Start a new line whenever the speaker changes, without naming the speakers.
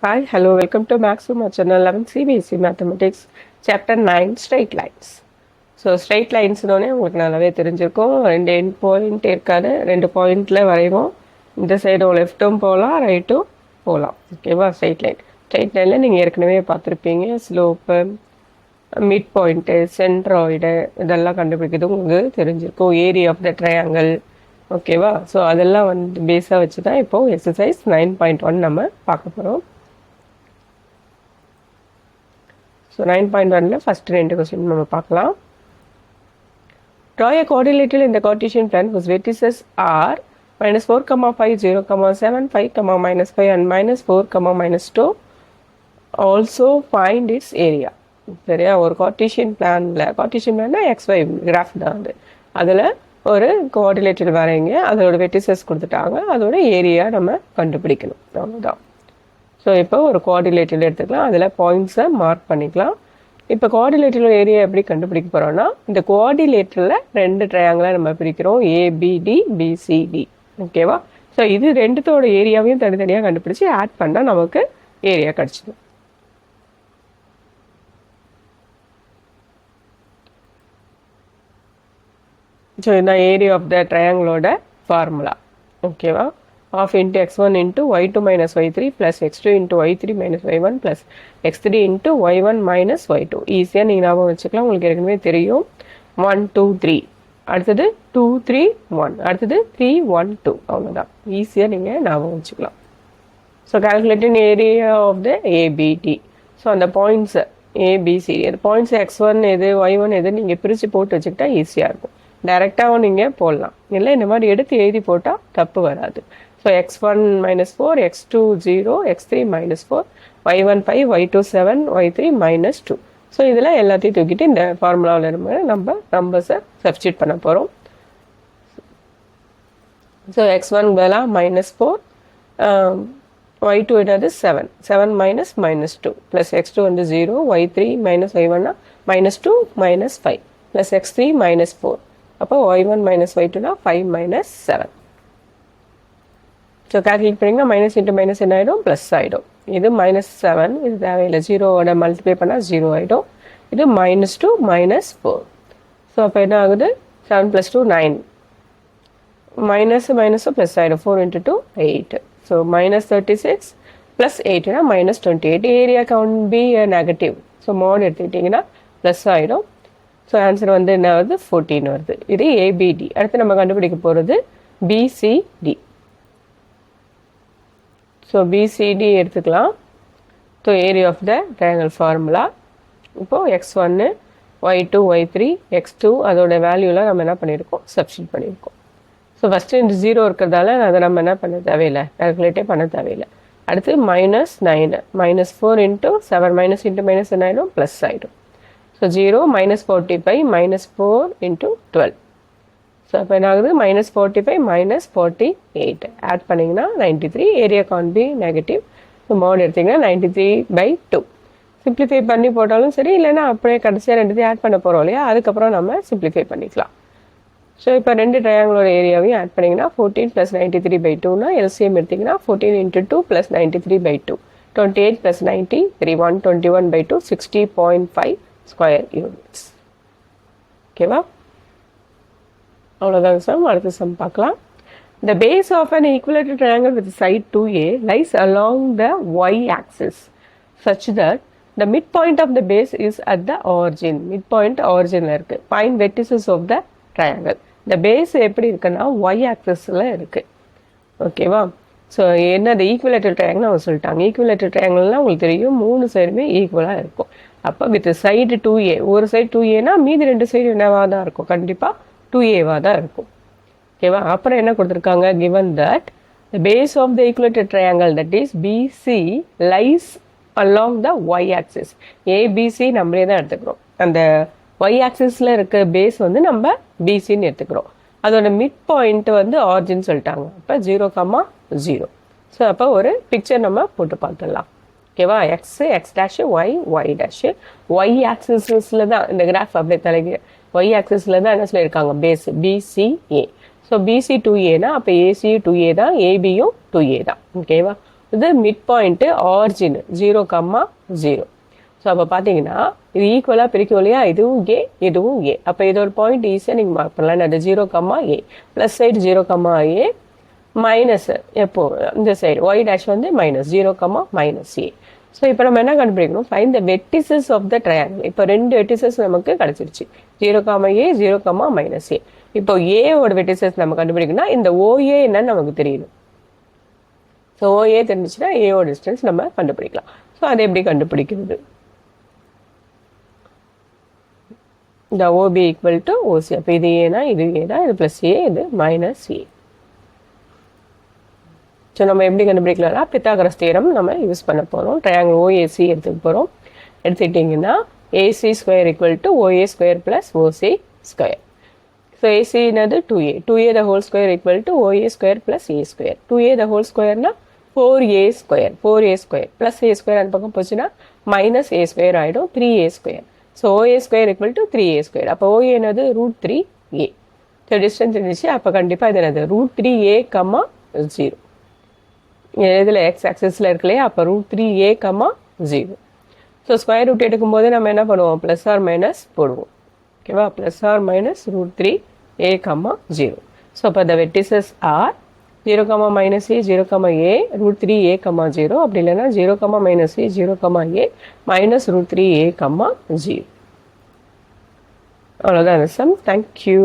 Hi, hello, welcome to Maximum Channel 11 CBSE Mathematics Chapter 9 Straight Lines. So straight லைன்ஸ்னோடனே உங்களுக்கு நல்லாவே தெரிஞ்சிருக்கும். ரெண்டு எண்ட் பாயிண்ட் இருக்காது, ரெண்டு பாயிண்டில் வரைவோம். இந்த சைடும் லெஃப்ட்டும் போகலாம், ரைட்டும் போகலாம். ஓகேவா? ஸ்ட்ரைட் லைனில் நீங்கள் ஏற்கனவே பார்த்துருப்பீங்க. ஸ்லோப்பு, மிட் பாயிண்ட்டு, சென்ட்ராய்டு இதெல்லாம் கண்டுபிடிக்கிறது உங்களுக்கு தெரிஞ்சிருக்கும். Area of the triangle. ஓகேவா? ஸோ அதெல்லாம் வந்து பேஸாக வச்சு தான் இப்போது எக்ஸசைஸ் 9.1 நம்ம பார்க்க போகிறோம். ஸோ 9.1ல ஃபஸ்ட் ரெண்டு கொஸ்டின் நம்ம பார்க்கலாம். Draw a quadrilateral in the Cartesian plan whose vertices are -4, 5, 0, 7, 5, -5 and -4, -2. Also find its area. சரியா? ஒரு கார்டீசியன் பிளான்னா XY கிராஃப் தான் அது. அதில் ஒரு குவாட்ரிலேட்டரல் வரைங்க, அதோட வெர்டிசஸ் கொடுத்துட்டாங்க, அதோட ஏரியா நம்ம கண்டுபிடிக்கணும். அவ்வளோதான். ஸோ இப்போ ஒரு குவாட்ரிலேட்டரல் எடுத்துக்கலாம், அதில் பாயிண்ட்ஸை மார்க் பண்ணிக்கலாம். இப்போ குவாட்ரிலேட்டரல் ஏரியா எப்படி கண்டுபிடிக்க போகிறோம்னா, இந்த குவாட்ரிலேட்டரில் ரெண்டு ட்ரையாங்கிளாக நம்ம பிரிக்கிறோம், ஏபிடி பிசிடி. ஓகேவா? ஸோ இது ரெண்டுத்தோட ஏரியாவையும் தனித்தனியாக கண்டுபிடிச்சி ஆட் பண்ணால் நமக்கு ஏரியா கிடச்சிடும். ஸோ இதுதான் ஏரியா ஆஃப் த ட்ரையாங்கிளோட ஃபார்முலா. ஓகேவா? half into x1 into y2 minus y3 plus x2 into y3 minus y1 plus x3 into y1 minus y2. ஈஸியாக நீங்கள் ஞாபகம் வச்சுக்கலாம், உங்களுக்கு ஏற்கனவே தெரியும். 1 2 3, அடுத்தது 2 3 1, அடுத்தது 3 1 2. அவ்வளோதான், ஈஸியாக நீங்கள் ஞாபகம் வச்சுக்கலாம். So calculating area of the ABD. So அந்த பாயிண்ட்ஸ் ஏபிசிடி, அந்த பாயிண்ட்ஸ் x1 எது y1 எது நீங்கள் பிரித்து போட்டு வச்சுக்கிட்டா ஈஸியாக இருக்கும். டைரெக்டாகவும் நீங்கள் போடலாம், இல்லை இந்த மாதிரி எடுத்து எழுதி போட்டால் தப்பு வராது. So x1 -4, x2 0, x3 -4, y1 5, y2 7, y3 -2. So இதில் எல்லாத்தையும் தூக்கிட்டு இந்த ஃபார்முலாவில் இருந்து நம்ம நம்பர்ஸை சப்ஸ்டியூட் பண்ண போகிறோம். ஸோ x1 பதிலாக -4, y2 என்னது 7, 7 -2, ப்ளஸ் x2 வந்து 0, y3 -y1 -2 -5, ப்ளஸ் x3 -4. அப்போ y1 -y2 5 -7. ஸோ கால்குலேட் பண்ணிங்கன்னா மைனஸ் இன்ட்டு மைனஸ் என்ன ஆகிடும், ப்ளஸ் ஆகிடும். இது -7, இது தேவையில்லை, ஜீரோவோட மல்டிப்ளை பண்ணால் 0 ஆகிடும். இது -2 -4. ஸோ அப்போ என்ன ஆகுது, 7 + 2 9, மைனஸு ப்ளஸ் ஆகிடும், 4 × 2 8. ஸோ -36 + 8னா -28. Area can't be negative. So mod எடுத்துக்கிட்டிங்கன்னா ப்ளஸ் ஆகிடும். ஸோ ஆன்சர் வந்து என்ன வருது, 14 வருது. இது ஏபிடி. அடுத்து நம்ம கண்டுபிடிக்க போகிறது பிசிடி. ஸோ பிசிடி எடுத்துக்கலாம். So area of the triangle formula. இப்போது x1 y2 y3 x2 அதோட வேல்யூலாம் நம்ம என்ன பண்ணியிருக்கோம், சப்ஸ்டியூட் பண்ணியிருக்கோம். ஸோ ஃபஸ்ட்டு இந்த 0 இருக்கிறதால அதை நம்ம என்ன பண்ண தேவையில்லை, கால்குலேட்டே பண்ண தேவையில்லை. அடுத்து -9, -4 × 7, மைனஸ் இன்ட்டு மைனஸ் என்ன ஆகிடும், ப்ளஸ் ஆகிடும். ஸோ 0 -45 -4 × 12. ஸோ அப்போ என்ன ஆகுது, -45 -48. ஆட் பண்ணிங்கன்னா 93. Area can't be negative. So mod எடுத்திங்கன்னா 93/2. சிம்ப்ளிஃபை பண்ணி போட்டாலும் சரி, இல்லைன்னா அப்படியே கடைசியாக ரெண்டுத்தையும் ஆட் பண்ண போகிறோம் இல்லையா, அதுக்கப்புறம் நம்ம சிம்ப்ளிஃபை பண்ணிக்கலாம். ஸோ இப்போ ரெண்டு ட்ரையாங்கிளோட ஏரியாவையும் ஆட் பண்ணிங்கன்னா 14 + 93/2னா எல்சிஎம் எடுத்திங்கன்னா 14 × 2 + 93/2, 28 + 90 31, 21/2 60.5 ஸ்கொயர் யூனிட்ஸ். ஓகேவா? அவ்வளோதாங்க சார். அடுத்த சம் பார்க்கலாம். The base of an equilateral triangle with side 2a lies along the y-axis such that the midpoint of the base is at the origin. Midpoint originல இருக்கு. Find vertices of the triangle. The base எப்படி இருக்குன்னா y-axisல இருக்கு. ஓகேவா? So என்னது equilateral triangle அவங்க சொல்லிட்டாங்க. Equilateral ட்ரையாங்கிள்னால் உங்களுக்கு தெரியும், 3 சைடுமே ஈக்குவலாக இருக்கும். அப்போ வித் சைடு 2a, ஒரு சைடு 2aனா மீதி 2 சைடு என்னவாக தான் இருக்கும், கண்டிப்பாக 2aவாக தான் இருக்கும். ஓகேவா? அப்புறம் என்ன கொடுத்துருக்காங்க, given that the base of the equilateral triangle that is BC lies along the y-axis. ABC நம்மளே தான் எடுத்துக்கிறோம். அந்த y-axisல இருக்க பேஸ் வந்து நம்ம BCன்னு எடுத்துக்கிறோம். அதோட மிட் பாயிண்ட் வந்து ஆரிஜின் சொல்லிட்டாங்க. அப்போ 0, 0. ஸோ அப்போ ஒரு பிக்சர் நம்ம போட்டு பார்த்துடலாம். ஓகேவா? X dash Y dash Y ஆக்சிஸில் தான் இந்த கிராஃப் அப்படியே தலைக்கு ஒய் ஆக்சிஸில் தான் என்ன சொல்லியிருக்காங்க, பேஸ் பிசிஏ. ஸோ பிசி 2ஏனா அப்போ ஏசியும் 2ஏ தான், ஏபியும் 2ஏ தான். ஓகேவா? இது மிட் பாயிண்ட்டு ஆர்ஜின் 0, 0. ஸோ அப்போ பார்த்தீங்கன்னா இது ஈக்குவலாக பிரிக்கும் இல்லையா, இதுவும் ஏ இதுவும் ஏ. அப்போ இது ஒரு பாயிண்ட் ஈஸியாக நீங்கள் மார்க் பண்ணலாம். அது 0, A plus side 0, A minus எப்போ இந்த சைடு ஒய் டேஷ் வந்து மைனஸ் 0, மைனஸ் ஏ. ஸோ இப்போ நம்ம என்ன கண்டுபிடிக்கணும், find the vertices of the triangle. இப்போ 2 வெட்டிசஸ் நமக்கு கிடச்சிருச்சு, 0, ஏ 0, மைனஸ் ஏ. இப்போ ஏவோட வெட்டிசஸ் நம்ம கண்டுபிடிக்கணும்னா இந்த ஓஏ என்னன்னு நமக்கு தெரியணும். ஸோ ஓஏ தெரிஞ்சிச்சுன்னா ஏவோட டிஸ்டன்ஸ் நம்ம கண்டுபிடிக்கலாம். ஸோ அதை எப்படி கண்டுபிடிக்கிறது, இந்த OB ஈக்குவல் டு OC. அப்போ இது ஏனா இது ஏனா இது ப்ளஸ் ஏ இது மைனஸ் ஏ. ஸோ நம்ம எப்படி கண்டுபிடிக்கலாம்னா பித்தாகரஸ் தியரம் நம்ம யூஸ் பண்ண போகிறோம். ட்ரையாங்கிள் OAC எடுத்துக்க போகிறோம். எடுத்துக்கிட்டிங்கன்னா AC square equal to OA square plus OC square. So AC என்னது 2A, 2A the whole square equal to OA square plus A square. 2A the whole ஸ்கொயர்னா 4A square, 4A square plus A square அந்த பக்கம் போச்சுன்னா minus A square ஆகிடும், 3A square. So OA square equal to 3A square. அப்போ OA என்னது √3A. So distance இருந்துச்சு, அப்போ கண்டிப்பாக இது என்னது √3A, 0. இதில் எக்ஸ் ஆக்சஸில் இருக்கு இல்லையா, அப்போ √3A, 0. ஸோ ஸ்கொயர் ரூட் எடுக்கும்போது நம்ம என்ன பண்ணுவோம், ப்ளஸ் ஆர் மைனஸ் போடுவோம். ஓகேவா, plus R minus √3A, 0. So அப்போ த வெட்டிசஸ் ஆர் 0, மைனஸ் ஏ 0, ஏ √3A, 0. அப்படி இல்லைன்னா 0, minus A 0, A minus √3A, 0. அவ்வளோதான் சம். தேங்க்யூ.